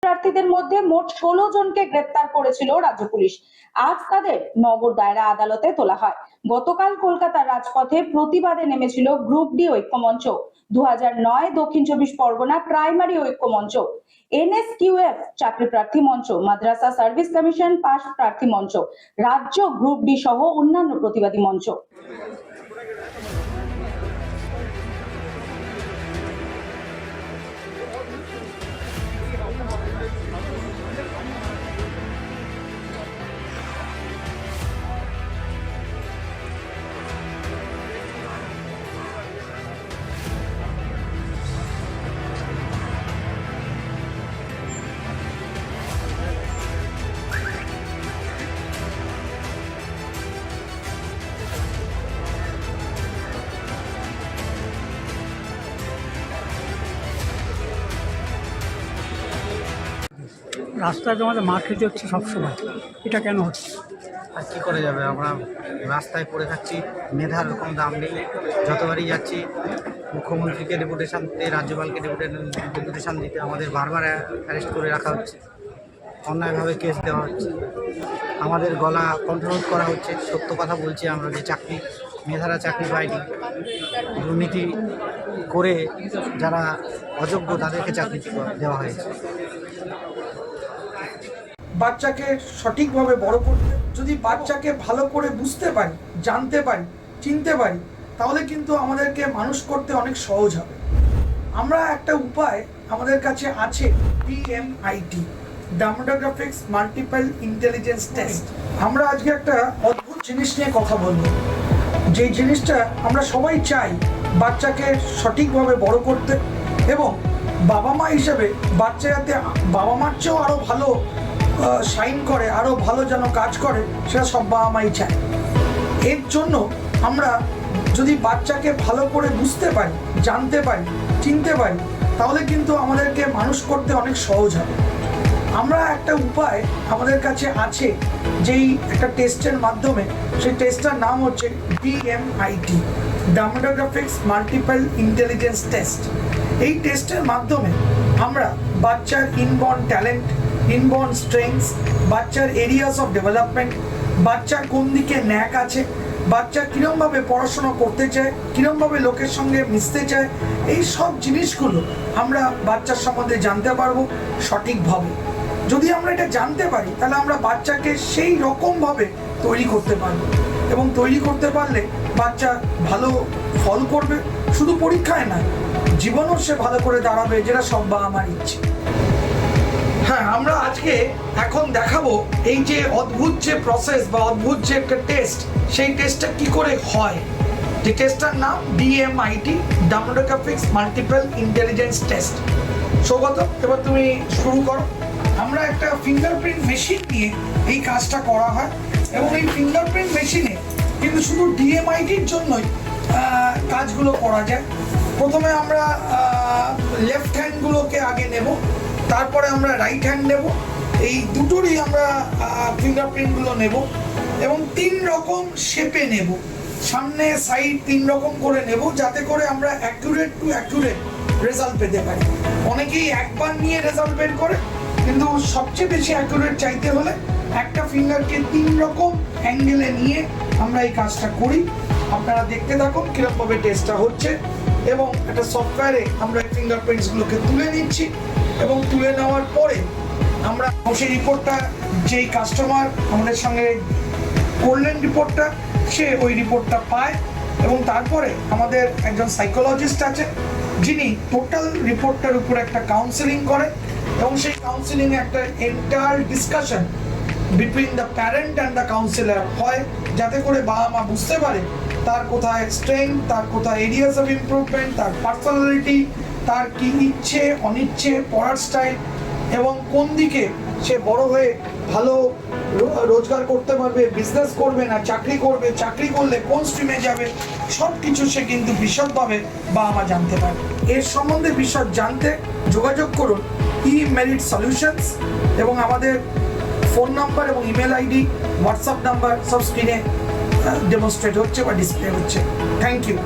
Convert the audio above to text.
প্রার্থীদের মধ্যে মোট 16 জনকে গ্রেপ্তার করেছিল রাজ্য পুলিশ। আজ তাদের নগর দায়রা আদালতে তোলা হয়। গতকাল কলকাতার রাজপথে প্রতিবাদে নেমেছিল গ্রুপ ডি ঐক্যমঞ্চ, 2009 দক্ষিণ 24 পরগনা প্রাইমারি ঐক্যমঞ্চ, NSQF চাকরি প্রার্থী মঞ্চ, মাদ্রাসা সার্ভিস কমিশন পাস প্রার্থী মঞ্চ, রাজ্য গ্রুপ ডি সহ অন্যান্য প্রতিবাদী মঞ্চ। রাস্তায় তোমাদের মার খেতে হচ্ছে সবসময়, এটা কেন হচ্ছে? আর কী করে যাবে, আমরা রাস্তায় পড়ে থাকছি, মেধার রকম দাম নেই। যতবারই যাচ্ছি মুখ্যমন্ত্রীকে ডেপুটেশন দিতে, রাজ্যপালকে ডেপুটেশন দিতে আমাদের বারবার অ্যারেস্ট করে রাখা হচ্ছে, অন্যায়ভাবে কেস দেওয়া হচ্ছে, আমাদের গলা কন্ট্রোল করা হচ্ছে। সত্য কথা বলছি আমরা যে মেধারা চাকরি পায়নি, দুর্নীতি করে যারা অযোগ্য তাদেরকে চাকরি দেওয়া হয়েছে। বাচ্চাকে সঠিকভাবে বড় করতে, যদি বাচ্চাকে ভালো করে বুঝতে পারি, জানতে পারি, চিনতে পারি, তাহলে কিন্তু আমাদেরকে মানুষ করতে অনেক সহজ হবে। আমরা একটা উপায় আমাদের কাছে আছে, DMIT, demographics multiple intelligence test. আমরা আজকে একটা অদ্ভুত জিনিস নিয়ে কথা বলবো, যে জিনিসটা আমরা সবাই চাই বাচ্চাকে সঠিকভাবে বড় করতে, এবং বাবা মা হিসেবে বাচ্চা যাতে বাবা মার চেয়েও আরও ভালো শাইন করে, আরও ভালো যেন কাজ করে, সেটা সব বাবা মাই চায়। এর জন্য আমরা যদি বাচ্চাকে ভালো করে বুঝতে পারি, জানতে পারি, চিনতে পারি, তাহলে কিন্তু আমাদেরকে মানুষ করতে অনেক সহজ হবে। আমরা একটা উপায় আমাদের কাছে আছে, যেই একটা টেস্টের মাধ্যমে, সেই টেস্টটার নাম হচ্ছে DMIT, demographics multiple intelligence test. এই টেস্টের মাধ্যমে আমরা বাচ্চার ইনবর্ন ট্যালেন্ট, ইনবর্ন স্ট্রেংথস, বাচ্চার এরিয়াস অফ ডেভেলপমেন্ট, বাচ্চার কোন দিকে ন্যাক আছে, বাচ্চা কীরমভাবে পড়াশোনা করতে চায়, কীরমভাবে লোকের সঙ্গে মিশতে চায়, এই সব জিনিসগুলো আমরা বাচ্চার সম্বন্ধে জানতে পারবো সঠিকভাবে। যদি আমরা এটা জানতে পারি, তাহলে আমরা বাচ্চাকে সেই রকমভাবে তৈরি করতে পারবো, এবং তৈরি করতে পারলে বাচ্চা ভালো ফল করবে, শুধু পরীক্ষায় নয়, জীবনও সে ভালো করে দাঁড়াবে, যেটা সব বাবা মার ইচ্ছে। হ্যাঁ, আমরা আজকে এখন দেখাবো এই যে অদ্ভুত যে প্রসেস বা অদ্ভুত যে একটা টেস্ট, সেই টেস্টটা কি করে হয়। যে টেস্টটার নাম DMIT, demographics multiple intelligence test. Saugata, এবার তুমি শুরু করো। আমরা একটা ফিঙ্গারপ্রিন্ট মেশিন নিয়ে এই কাজটা করা হয়, এবং এই ফিঙ্গারপ্রিন্ট মেশিনে কিন্তু শুধু DMITর জন্যই কাজগুলো করা যায়। প্রথমে আমরা লেফট হ্যান্ডগুলোকে আগে নেব, তারপরে আমরা রাইট হ্যান্ড নেব, এই দুটোরই আমরা ফিঙ্গারপ্রিন্টগুলো নেব, এবং 3 রকম শেপে নেব, সামনে সাইড 3 রকম করে নেব, যাতে করে আমরা অ্যাকুরেট টু অ্যাকুরেট রেজাল্ট পেতে পারি। অনেকেই একবার নিয়ে রেজাল্ট বের করে, কিন্তু সবচেয়ে বেশি অ্যাকুরেট চাইতে হলে একটা ফিঙ্গারকে 3 রকম অ্যাঙ্গেলে নিয়ে আমরা এই কাজটা করি। আপনারা দেখতে থাকুন কীরকমভাবে টেস্টটা হচ্ছে, এবং একটা সফটওয়্যারে আমরা এই ফিঙ্গারপ্রিন্টসগুলোকে তুলে নিচ্ছি, এবং তুলে নেওয়ার পরে আমরা সেই রিপোর্টটা, যেই কাস্টমার আমাদের সঙ্গে করলেন রিপোর্টটা, সে ওই রিপোর্টটা পায়, এবং তারপরে আমাদের একজন সাইকোলজিস্ট আছে, যিনি টোটাল রিপোর্টটার উপর একটা কাউন্সেলিং করে, এবং সেই কাউন্সেলিংয়ে একটা entire discussion between the parent and the councillor হয়, যাতে করে বাবা মা বুঝতে পারে তার কোথায় স্ট্রেংথ, তার কোথায় এরিয়াস অফ ইমপ্রুভমেন্ট, তার পার্সোনালিটি, তার কি ইচ্ছে অনিচ্ছে, পড়ার স্টাইল, এবং কোন দিকে সে বড় হয়ে ভালো রোজগার করতে পারবে, বিজনেস করবে না চাকরি করবে, চাকরি করলে কোন স্ট্রিমে যাবে, সব কিছু সে কিন্তু বিশদভাবে বাবা মা জানতে পারবে। এর সম্বন্ধে বিশদ জানতে যোগাযোগ করুন eMerit Solutions, এবং আমাদের ফোন নাম্বার এবং ইমেল আইডি, হোয়াটসঅ্যাপ নাম্বার সব স্ক্রিনে ডেমনস্ট্রেট হচ্ছে বা ডিসপ্লে হচ্ছে। Thank you.